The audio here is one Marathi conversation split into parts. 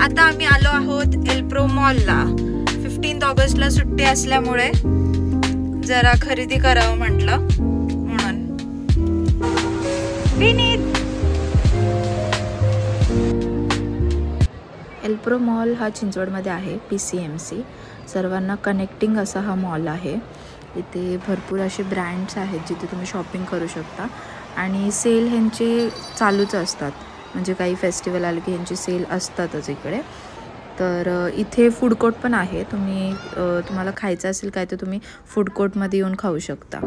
आता आम्ही आलो आहोत एल्प्रो मॉलला. 15 ऑगस्टला सुट्टी असल्यामुळे जरा खरेदी करावं म्हटलं म्हणून. विनीत, एल्प्रो मॉल हा चिंचवडमध्ये आहे. PCMC सर्वांना कनेक्टिंग असा हा मॉल आहे. इथे भरपूर असे ब्रँड्स आहेत जिथे तुम्ही शॉपिंग करू शकता आणि सेल ह्यांचे चालूच असतात. म्हणजे काही फेस्टिवल आले की ह्यांची सेल असतातच इकडे. तर इथे फूड कोर्ट पण आहे. तुम्हाला खायचं असेल काय तर तुम्ही फूड कोर्टमध्ये येऊन खाऊ शकता.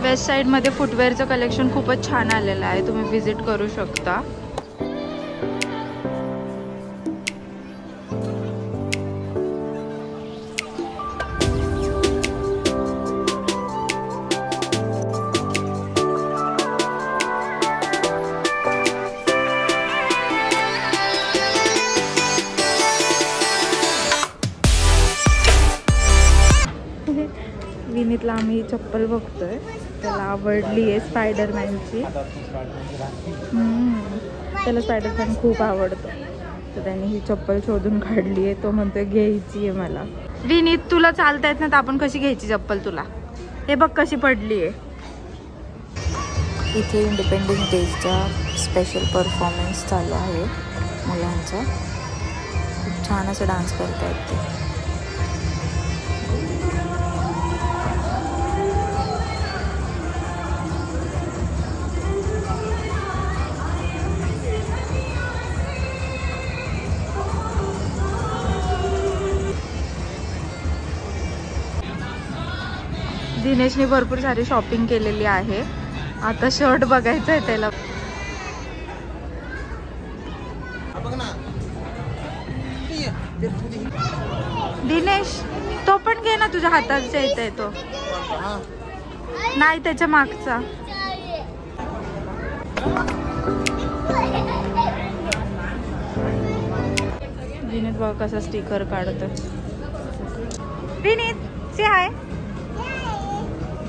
वेस्ट साईडमध्ये फुटवेअरचं कलेक्शन खूपच छान आलेलं आहे. तुम्ही व्हिजिट करू शकता. विनीतला आम्ही चप्पल बघतोय. त्याला आवडली आहे स्पायडरमॅनची. त्याला स्पायडरमॅन खूप आवडतो. तर त्याने ही चप्पल शोधून काढली आहे. तो म्हणतोय घ्यायची आहे मला. विनीत, तुला चालता येत ना तर आपण कशी घ्यायची चप्पल तुला? हे बघ कशी पडली आहे. इथे इंडिपेंडन्स डेचा स्पेशल परफॉर्मन्स चालू आहे मुलांचा. खूप छान असं डान्स करतायत ते. दिनेशने भरपूर सारी शॉपिंग केलेली आहे. आता शर्ट बघायचं आहे त्याला. दिनेश, तो पण घे ना, तुझ्या हाताच्या इथे तो नाही, त्याच्या मागचा. विनीत बघ कसा स्टिकर काढतो. विनीत से हाय.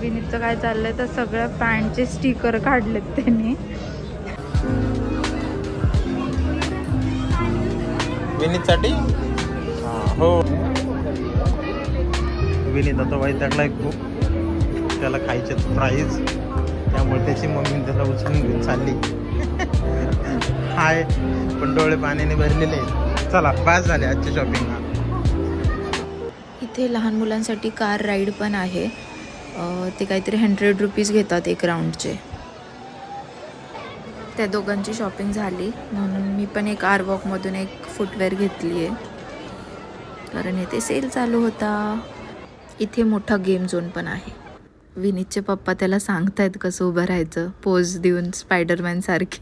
विनीतचं काय चाललंय तर सगळ्या पॅन्टचे स्टिकर काढलेत त्यांनी. विनीतसाठी हो. विनीत आता वैतागलाय खूप. त्याला खायचे प्राईज, त्यामुळे त्याची मम्मी त्याला उचलून घेऊन चालली. हाय, पण डोळे पाण्याने भरलेले आहेत. चला पास झाले आजची शॉपिंग. इथे लहान मुलांसाठी कार राईड पण आहे. ते काहीतरी 100 रुपीज घेतात एक राऊंडचे. त्या दोघांची शॉपिंग झाली म्हणून मी पण एक आरवॉकमधून एक फुटवेअर घेतली आहे, कारण इथे सेल चालू होता. इथे मोठा गेम झोन पण आहे. विनीतचे पप्पा त्याला सांगतायत कसं उभं राहायचं पोज देऊन स्पायडरमॅन सारखी.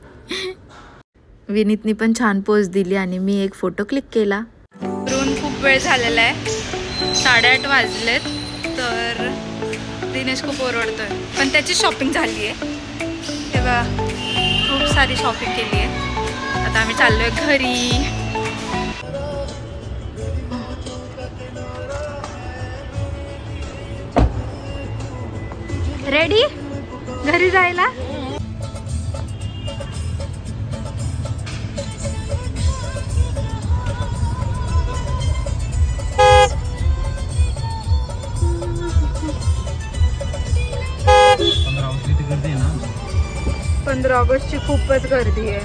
विनीतनी पण छान पोज दिली आणि मी एक फोटो क्लिक केला. फिरून खूप वेळ झालेला आहे. 8:30 वाजलेत. तर दिनेश खूप ओरडतोय, पण त्याची शॉपिंग झाली आहे. तेव्हा खूप सारी शॉपिंग केली आहे. आता आम्ही चाललोय घरी. रेडी घरी जायला? गर्दी आहे ना. 15 ऑगस्टची खूपच गर्दी आहे.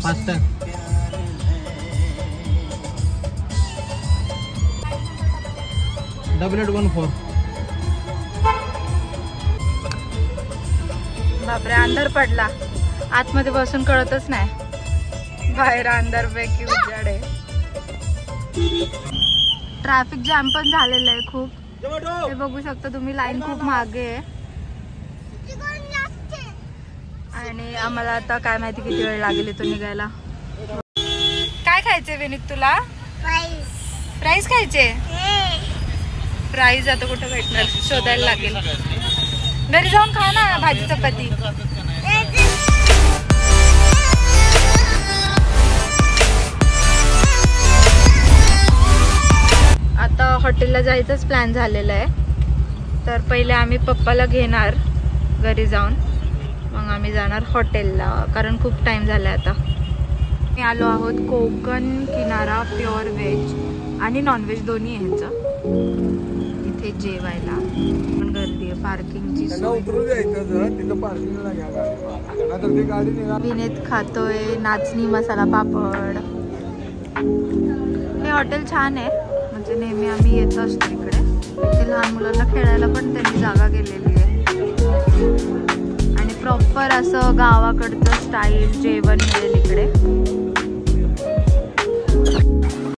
फास्ट 8814. बापरे, अंधार पडला. आतमध्ये बसून कळतच नाही. बाहेर अंधार पैकी उजाड आहे. ट्रॅफिक जॅम पण झालेलं आहे खूप. हे बघू शकता तुम्ही, लाईन खूप मागे आहे. आणि आम्हाला आता काय माहिती किती वेळ लागेल इथून निघायला. काय खायचंय विनीत तुला? फ्राईज खायचे? फ्राईज आता कुठं भेटणार, शोधायला लागेल. घरी जाऊन खा ना भाजी चपाती. आता हॉटेलला जायचंच प्लॅन झालेला आहे. तर पहिले आम्ही पप्पाला घेणार घरी जाऊन. मग आम्ही जाणार हॉटेलला, कारण खूप टाइम झाला आता. मी आलो आहोत कोकण किनारा प्युअर व्हेज आणि नॉनव्हेज दोन्ही आहे ह्यांचं. इथे जेवायला पण गर्दी आहे, पार्किंगची सोय. विनेत खातोय नाचणी मसाला पापड. हे हॉटेल छान आहे, म्हणजे नेहमी आम्ही येत असतो इकडे. इथे लहान मुलांना खेळायला पण त्यांनी जागा केलेली आहे आणि प्रॉपर असं गावाकडचं स्टाईल जेवण मिळेल इकडे.